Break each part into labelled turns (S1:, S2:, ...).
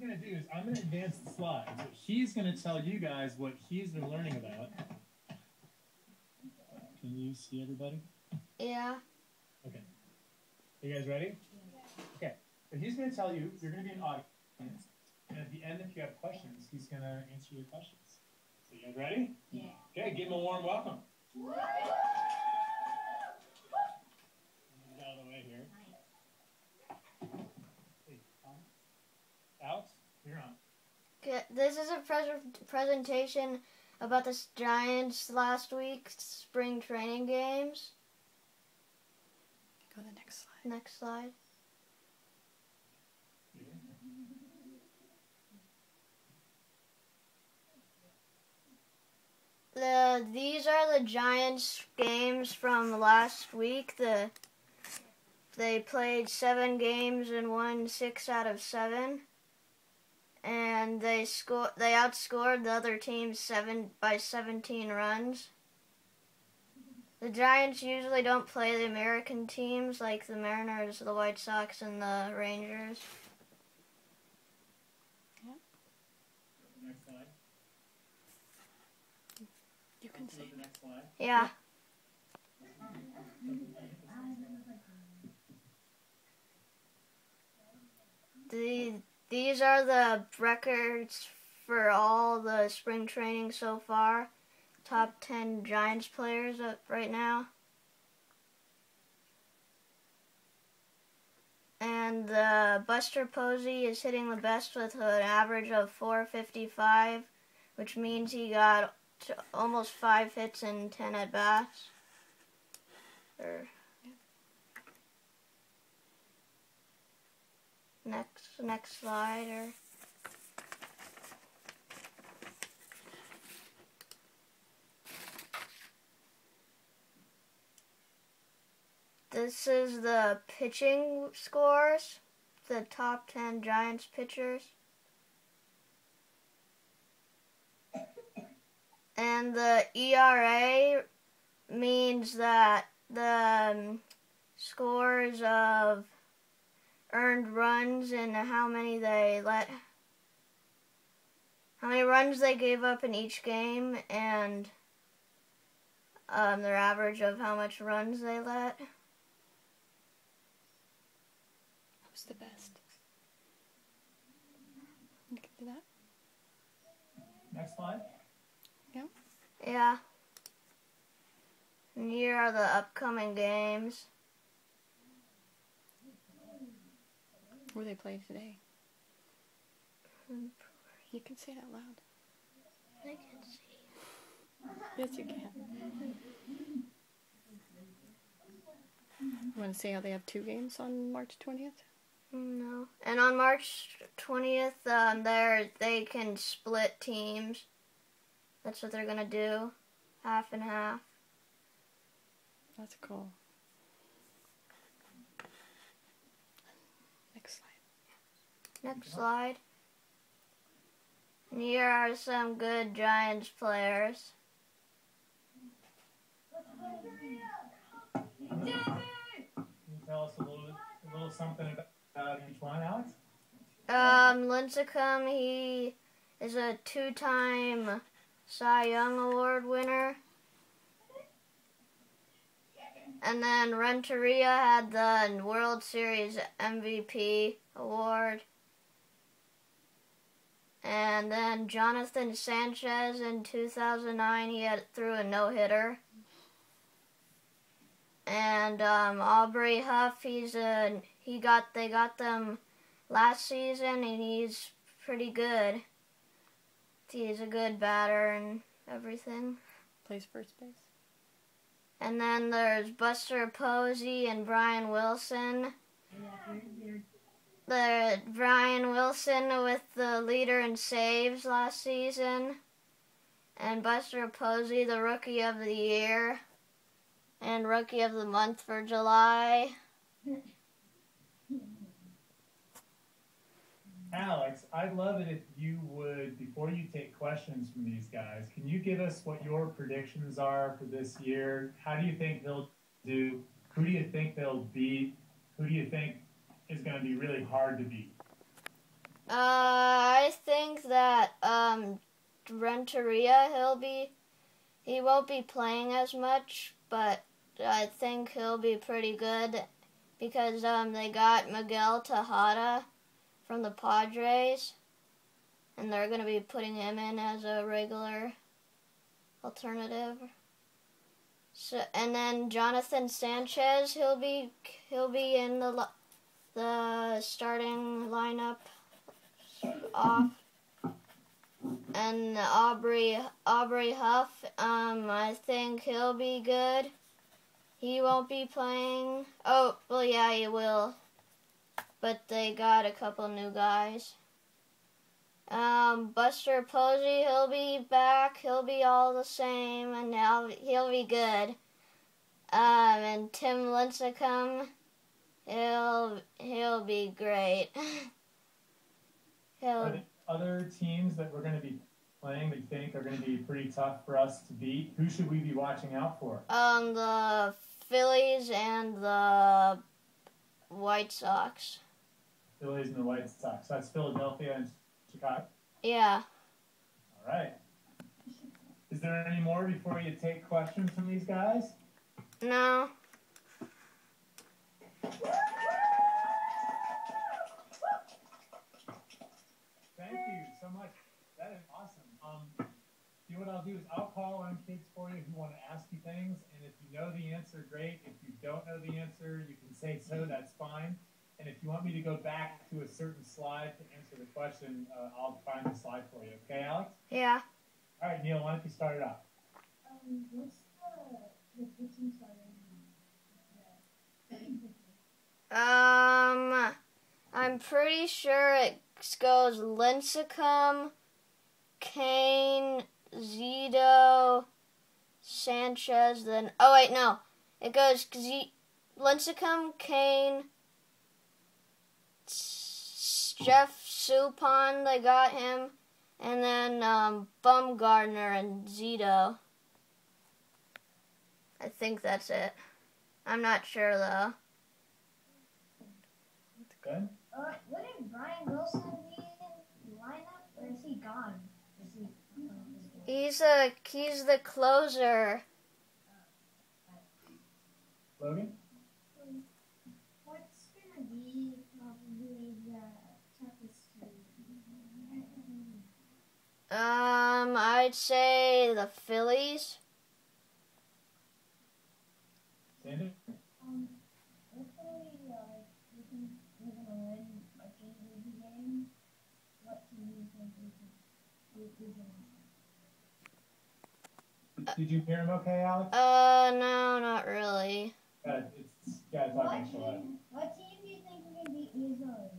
S1: going to do is I'm going to advance the slides. He's going to tell you guys what he's been learning about. Can you see everybody?
S2: Yeah.
S1: Okay. Are you guys ready? Okay. So he's going to tell you, you're going to be an audience, and at the end, if you have questions, he's going to answer your questions. So you guys ready?
S2: Yeah.
S1: Okay, give him a warm welcome. Get out of the way here. Hey, Alex, you're on.
S2: Okay, this is a presentation about the Giants last week's spring training games.
S3: Go to the next slide.
S2: Next slide. These are the Giants games from last week. They played 7 games and won 6 out of 7. And they outscored the other team by 17 runs. The Giants usually don't play the American teams like the Mariners, the White Sox, and the Rangers.
S3: Yeah.
S1: Next slide.
S3: You can see.
S1: The next slide.
S2: Yeah. These are the records for all the spring training so far. Top 10 Giants players up right now. And Buster Posey is hitting the best with an average of .455, which means he got almost 5 hits and 10 at-bats. Next slide. This is the pitching scores, the top 10 Giants pitchers. And the ERA means that the scores of earned runs and how many runs they gave up in each game, and their average of how much runs they let.
S3: Who's the best? You can do that.
S1: Next slide.
S3: Yeah.
S2: Yeah. And here are the upcoming games.
S3: Where they play today. You can say it out loud.
S2: I can see.
S3: Yes, you can. You want to say how they have 2 games on March 20th?
S2: No. And on March 20th, they can split teams. That's what they're going to do. Half and half.
S3: That's cool. Next slide.
S2: Next slide. And here are some good Giants players.
S1: Can you tell us a little something about each one, Alex?
S2: Lincecum, he is a 2-time Cy Young Award winner. And then Renteria had the World Series MVP award. And then Jonathan Sanchez in 2009, he threw a no-hitter. And Aubrey Huff, they got them last season, and he's pretty good. He's a good batter and everything.
S3: Plays first base.
S2: And then there's Buster Posey and Brian Wilson. Brian Wilson with the leader in saves last season. And Buster Posey, the Rookie of the Year. And Rookie of the Month for July.
S1: Alex, I'd love it if you would, before you take questions from these guys, can you give us what your predictions are for this year? How do you think they'll do? Who do you think they'll beat? Who do you think is going to be really hard to beat?
S2: I think that Renteria he won't be playing as much, but I think he'll be pretty good because they got Miguel Tejada from the Padres, and they're gonna be putting him in as a regular alternative. So, and then Jonathan Sanchez, he'll be in the starting lineup off. And Aubrey Huff, I think he'll be good. He won't be playing. Oh, well, yeah, he will. But they got a couple new guys. Buster Posey, he'll be back. He'll be all the same, and now he'll be good. And Tim Lincecum, he'll be great.
S1: Are there other teams that we're going to be playing that you think are going to be pretty tough for us to beat? Who should we be watching out for?
S2: The Phillies and the White Sox.
S1: Phillies and the White Sox. That's Philadelphia and Chicago?
S2: Yeah.
S1: All right. Is there any more before you take questions from these guys?
S2: No.
S1: Thank you so much. That is awesome. You know what I'll do is I'll call on kids for you who want to ask you things, and if you know the answer, great. If you don't know the answer, you can say so, that's fine. And if you want me to go back to a certain slide to answer the question, I'll find the slide for you. Okay, Alex?
S2: Yeah.
S1: All right, Neil, why don't you start it off?
S4: What's the pitching starting?
S2: I'm pretty sure it goes Lincecum, Kane, Zito, Sanchez, then... Oh, wait, no. It goes Lincecum, Kane, Jeff Suppan, they got him, and then Bumgardner and Zito. I think that's it. I'm not sure, though.
S1: Good.
S4: Wouldn't Brian Wilson be in the lineup, or is he gone?
S2: He's the closer.
S1: Logan?
S4: What's gonna be probably the toughest team?
S2: I'd say the Phillies.
S1: Sandy?
S4: Hopefully, we think we're gonna win a game. What team do you think we can?
S1: Did you hear him okay, Alex?
S2: No, not really.
S1: Gotta talk next to that.
S4: What team do you think we can beat easily?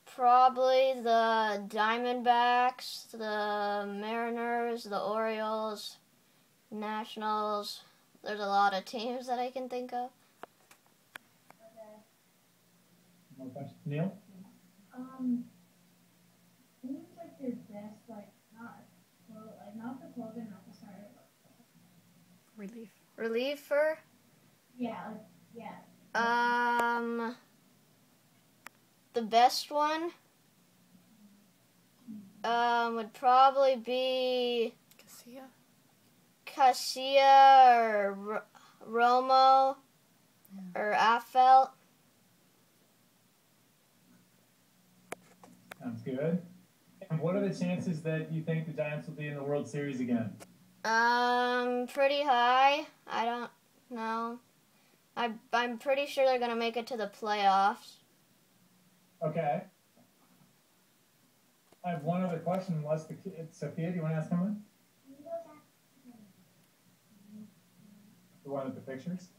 S2: Probably the Diamondbacks, the Mariners, the Orioles, Nationals. There's a lot of teams that I can think of.
S4: Okay.
S1: More questions? Neil?
S4: Who's like your best, not the closer, not the starter.
S3: Relief.
S2: Reliever?
S4: Yeah, yeah.
S2: The best one would probably be Casilla or Romo or Affelt.
S1: Sounds good. And what are the chances that you think the Giants will be in the World Series again?
S2: Pretty high. I don't know. I'm pretty sure they're gonna make it to the playoffs.
S1: Okay. I have one other question. Unless Sophia, do you want to ask him one? The one with the pictures?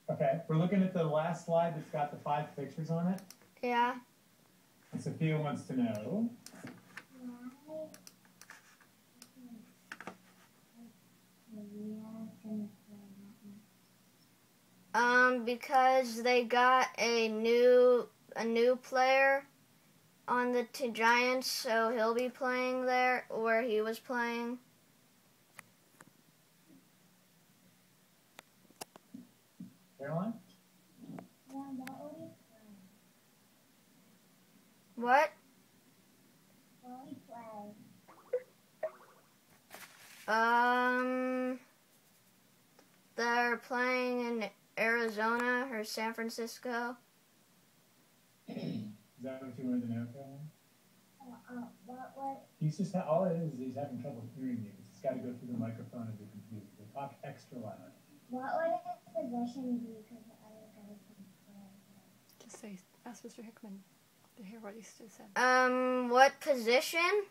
S1: Okay. We're looking at the last slide that's got the 5 pictures on it.
S2: Yeah.
S1: And Sophia wants to know.
S2: Because they got a new player on the Giants, so he'll be playing there where he was playing.
S1: Caroline?
S2: They're playing in Arizona or San Francisco.
S1: Is that what you wanted to know, Kevin?
S4: What?
S1: He's just all it is he's having trouble hearing you. He's got to go through the microphone of the computer. So talk extra loud.
S4: What would his possession be? Because I gotta compare.
S3: Just say, ask Mr. Hickman to hear what he said.
S2: What position?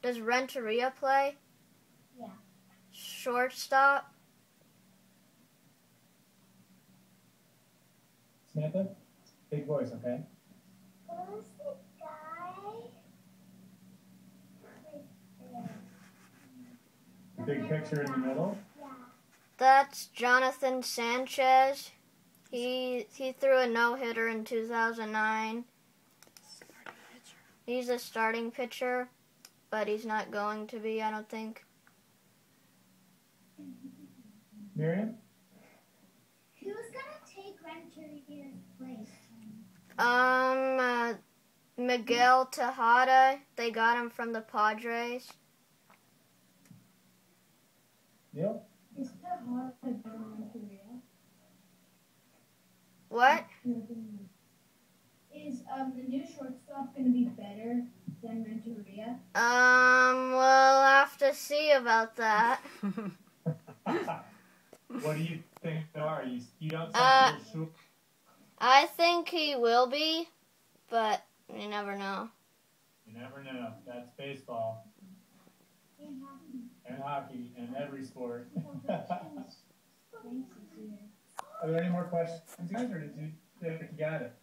S2: Does Renteria play?
S4: Yeah.
S2: Shortstop?
S1: Samantha, big voice, okay?
S4: Who's the guy?
S1: The big picture in the middle.
S4: Yeah.
S2: That's Jonathan Sanchez. He threw a no-hitter in 2009. He's a starting pitcher, but he's not going to be, I don't think.
S1: Miriam?
S4: Who's gonna take Renteria's place?
S2: Miguel Tejada. They got him from the Padres.
S1: Neil?
S4: Is Tejada better than Renteria?
S2: What?
S4: Is the new shortstop gonna be better than Renteria?
S2: We'll have to see about that.
S1: What do you think they are? You don't sound real sure.
S2: I think he will be, but you never know.
S1: You never know. That's baseball and hockey and every sport. Are there any more questions, guys, or did you think you got it?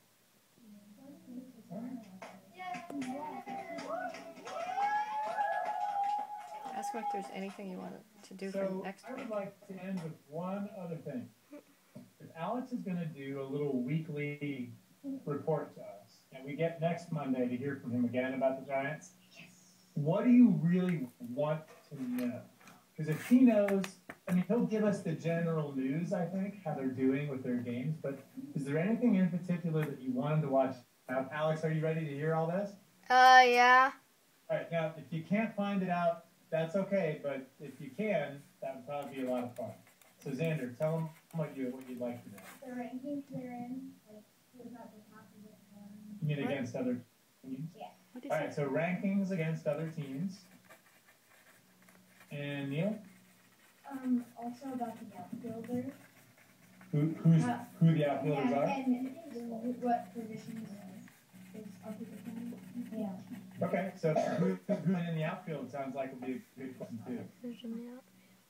S3: Ask him if there's anything you want to do for
S1: So
S3: next
S1: I
S3: week.
S1: would like to end with one other thing. If Alex is going to do a little weekly report to us, and we get next Monday to hear from him again about the Giants, what do you really want to know? Because if he knows, I mean, he'll give us the general news, I think, how they're doing with their games, but is there anything in particular that you want him to watch? Alex, are you ready to hear all this?
S2: Yeah.
S1: All right, now, if you can't find it out, that's okay, but if you can, that would probably be a lot of fun. So, Xander, tell them what you'd like to know.
S4: The rankings they're in, like, who's at the top of it.
S1: You mean against other teams?
S4: Yeah.
S3: What is
S1: All
S3: it?
S1: right, so rankings against other teams. And Neil?
S4: Also about the outfielders.
S1: Who the outfielders
S4: Yeah,
S1: are?
S4: and what positions is our position? Yeah.
S1: Okay, so who in the outfield sounds like would be a good question too.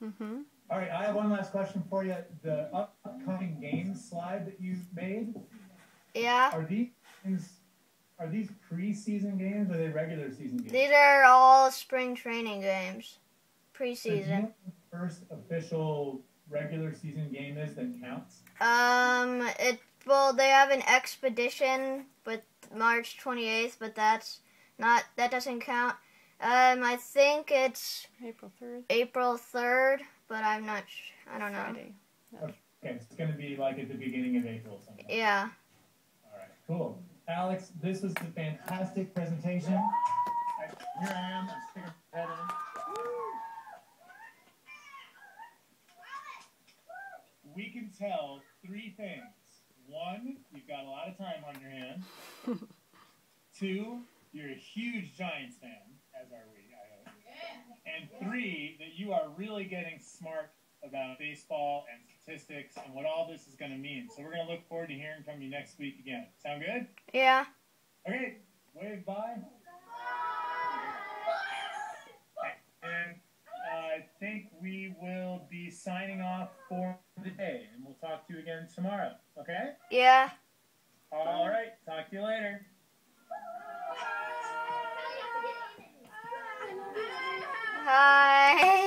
S3: Mm-hmm.
S1: All right, I have one last question for you. The upcoming games slide that you made,
S2: Yeah.
S1: are these preseason games or are they regular season games?
S2: These are all spring training games.
S1: So do you
S2: Preseason.
S1: know what the first official regular season game is that counts?
S2: Well, they have an expedition with March 28th, but that doesn't count. I think it's
S3: April 3rd.
S2: April 3rd, but I don't know.
S3: Friday.
S1: Okay, it's going to be like at the beginning of April or something.
S2: Yeah.
S1: All right, cool. Alex, this was a fantastic presentation. Here I am. I'm sticking my head in. We can tell three things. One, you've got a lot of time on your hands. Two, you're a huge Giants fan, as are we, I hope. And three, that you are really getting smart about baseball and statistics and what all this is going to mean. So we're going to look forward to hearing from you next week again. Sound good?
S2: Yeah.
S1: Okay, wave bye. And I think we will be signing off for the day, and we'll talk to you again tomorrow, okay?
S2: Yeah.
S1: All right, talk to you later.
S2: Hi.